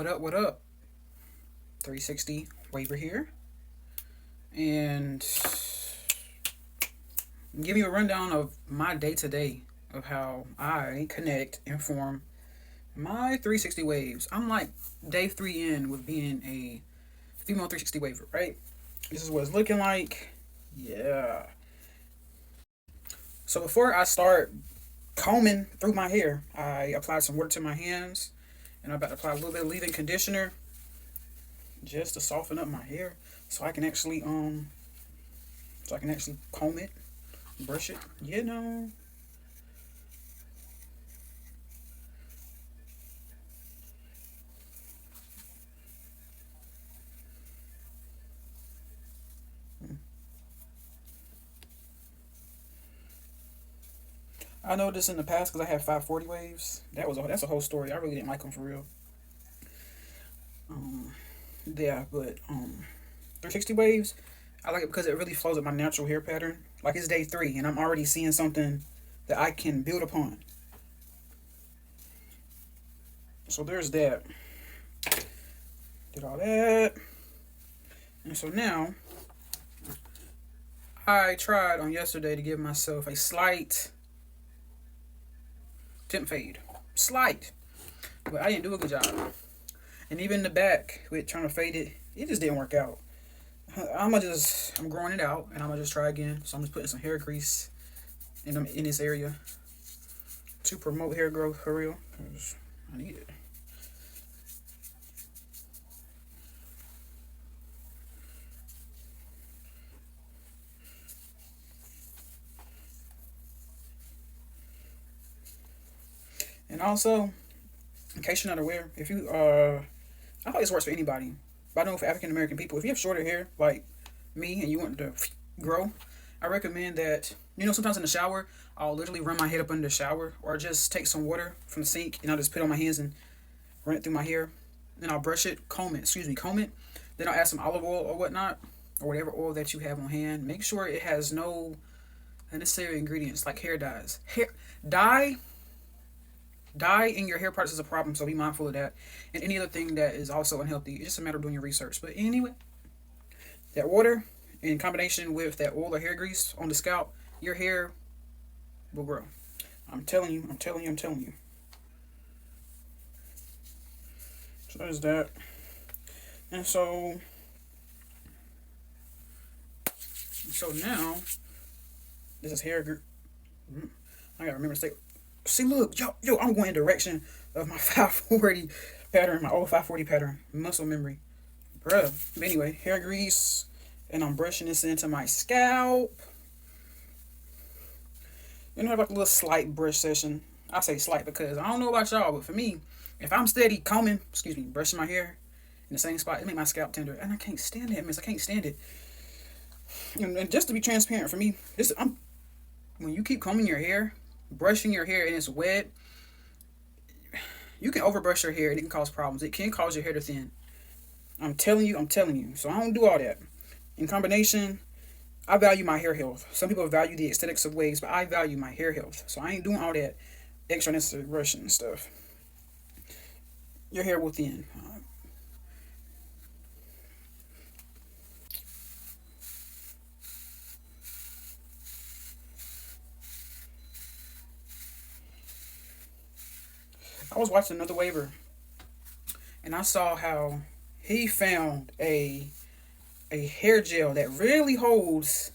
What up, what up? 360 Waver here. And give you a rundown of my day to day of how I connect and form my 360 waves. I'm like day three in with being a female 360 waver, right? This is what it's looking like. Yeah. So before I start combing through my hair, I applied some water to my hands and I'm about to apply a little bit of leave-in conditioner just to soften up my hair so I can actually comb it, brush it, you know. I know this in the past because I had 540 waves. That's a whole story. I really didn't like them for real. Um, yeah, but 360 waves, I like it because it really flows with my natural hair pattern. Like it's day three, and I'm already seeing something that I can build upon. So there's that. Did all that, and so now I tried on yesterday to give myself a slight temp fade, slight, but I didn't do a good job. And even in the back with trying to fade it, it just didn't work out. I'm growing it out, and I'm gonna just try again. So I'm just putting some hair grease in this area to promote hair growth for real. 'Cause I need it. And also, in case you're not aware, if you I thought this works for anybody, but I know for African American people, if you have shorter hair like me and you want to grow, I recommend that sometimes in the shower I'll literally run my head up under the shower or just take some water from the sink and I'll just put it on my hands and run it through my hair. Then I'll brush it, comb it. Then I'll add some olive oil or whatnot, or whatever oil that you have on hand. Make sure it has no unnecessary ingredients like hair dyes. Dye dye in your hair products is a problem, so be mindful of that. And any other thing that is also unhealthy, it's just a matter of doing your research. But anyway, that water in combination with that oil or hair grease on the scalp, your hair will grow. I'm telling you, I'm telling you, I'm telling you. So there's that. And so now this is hair. I gotta remember to say. See, look, yo, I'm going in the direction of my 540 pattern, my old 540 pattern, muscle memory, bruh. But anyway, hair grease, and I'm brushing this into my scalp. Have like a little slight brush session. I say slight because I don't know about y'all, but for me, if I'm steady brushing my hair in the same spot, it make my scalp tender, and I can't stand that mess. I can't stand it. And just to be transparent, for me, when you keep combing your hair, brushing your hair, and it's wet, you can overbrush your hair and it can cause problems. It can cause your hair to thin. I'm telling you, I'm telling you. So I don't do all that. In combination, I value my hair health. Some people value the aesthetics of waves, but I value my hair health. So I ain't doing all that extra necessary brushing and stuff. Your hair will thin. I was watching another waver, and I saw how he found a hair gel that really holds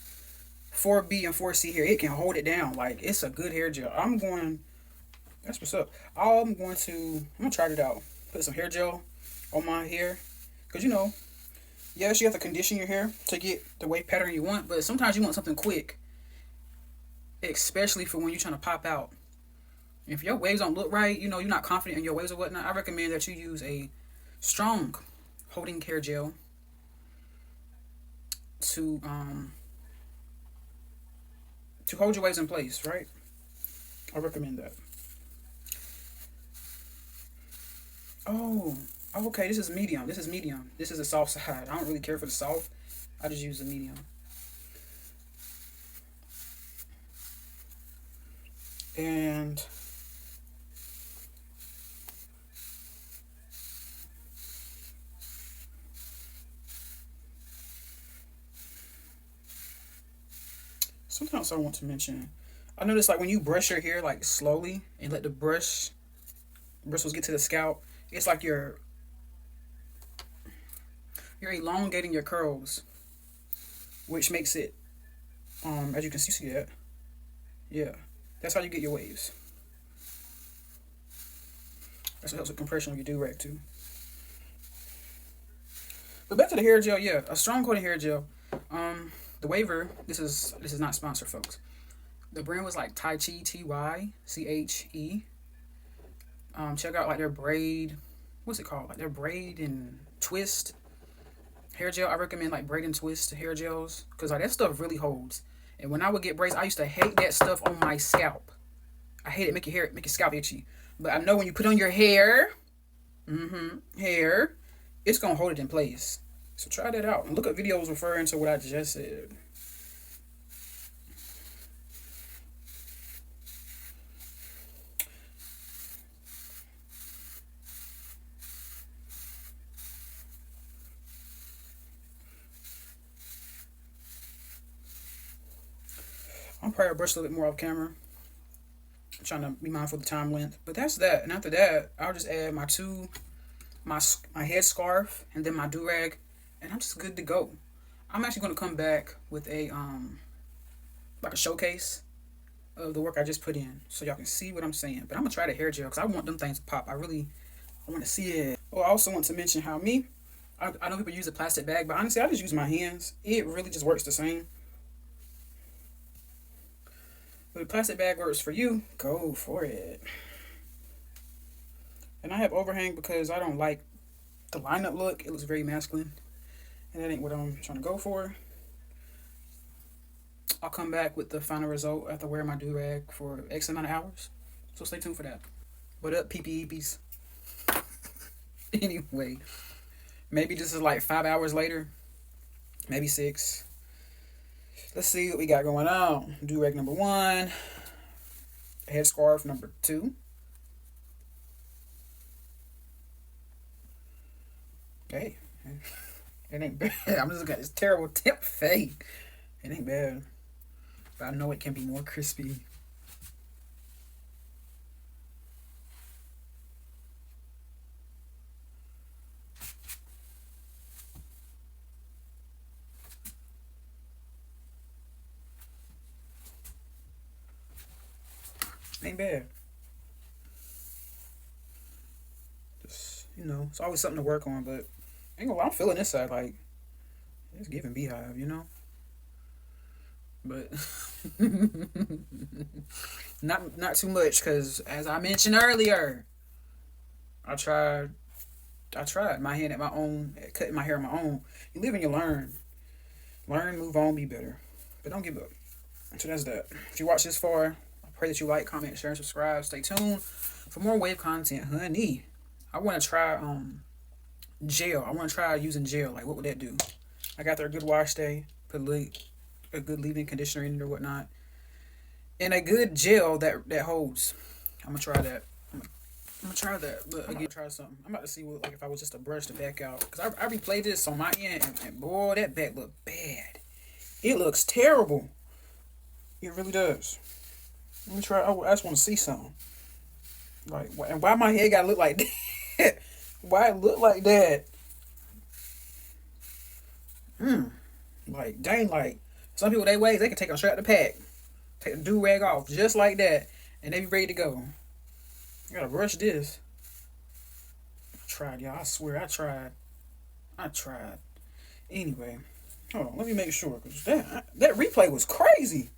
4B and 4C hair. It can hold it down. Like it's a good hair gel. That's what's up. I'm gonna try it out. Put some hair gel on my hair. Cause yes, you have to condition your hair to get the wave pattern you want, but sometimes you want something quick. Especially for when you're trying to pop out. If your waves don't look right, you're not confident in your waves or whatnot, I recommend that you use a strong holding hair gel to to hold your waves in place, right? I recommend that. Oh, okay. This is medium. This is medium. This is the soft side. I don't really care for the soft. I just use the medium. And Something else I want to mention. I noticed like when you brush your hair like slowly and let the bristles get to the scalp, it's like you're elongating your curls, which makes it as you can see that. Yeah. That's how you get your waves. That's what helps with compression on your do rag too. But back to the hair gel, yeah, a strong coating hair gel. The Waver. This is not sponsored, folks. The brand was like Tai Chi, Tyche. Check out like their braid. What's it called? Like their braid and twist hair gel. I recommend like braid and twist hair gels because like that stuff really holds. And when I would get braids, I used to hate that stuff on my scalp. I hate it. Make your scalp itchy. But I know when you put on your hair, hair, it's gonna hold it in place. So try that out and look at videos referring to what I just said. I'm probably brush a little bit more off camera. I'm trying to be mindful of the time length. But that's that. And after that, I'll just add my head scarf and then my do rag, and I'm just good to go. I'm actually gonna come back with a like a showcase of the work I just put in, so y'all can see what I'm saying. But I'm gonna try the hair gel because I want them things to pop. I want to see it. Oh, I also want to mention how I know people use a plastic bag, but honestly, I just use my hands. It really just works the same. But if plastic bag works for you, go for it. And I have overhang because I don't like the lineup look. It looks very masculine. And that ain't what I'm trying to go for. I'll come back with the final result after wearing my do-rag for X amount of hours. So stay tuned for that. What up, PPEPs? Anyway, maybe this is like 5 hours later. Maybe 6. Let's see what we got going on. Do-rag number 1. Headscarf number 2. Hey, it ain't bad. I'm just looking at this terrible tip fade. It ain't bad. But I know it can be more crispy. Ain't bad. Just, it's always something to work on, but ain't gonna lie, I'm feeling this side like it's giving beehive, But not too much, because as I mentioned earlier, I tried my hand at my own, cutting my hair on my own. You live and you learn. Learn, move on, be better. But don't give up. So that's that. If you watch this far, I pray that you like, comment, share, and subscribe. Stay tuned for more wave content, honey. I want to try gel. I want to try using gel. Like, what would that do? I got their good wash day. Put a good leave-in conditioner in it or whatnot. And a good gel that holds. I'm going to try that. I'm gonna try that. But again, try something. I'm about to see what, like, if I was just to brush the back out. Because I replayed this on my end, and boy, that back looked bad. It looks terrible. It really does. Let me try. I just want to see something. Like, and why my head gotta look like that? Why it look like that? Like, dang, like, some people, they ways, they can take them straight out the pack. Take the do-rag off, just like that. And they be ready to go. I gotta brush this. I tried, y'all. I swear, I tried. Anyway, hold on. Let me make sure, because that replay was crazy.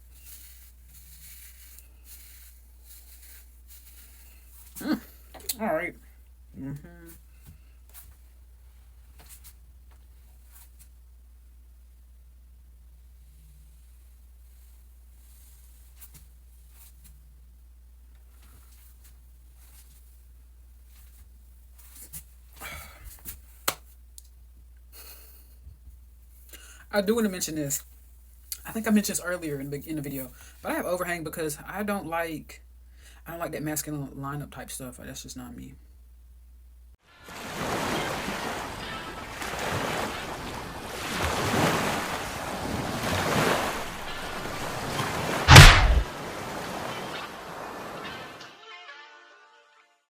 All right. I do want to mention this. I think I mentioned this earlier in the video, but I have overhang because I don't like that masculine lineup type stuff. That's just not me.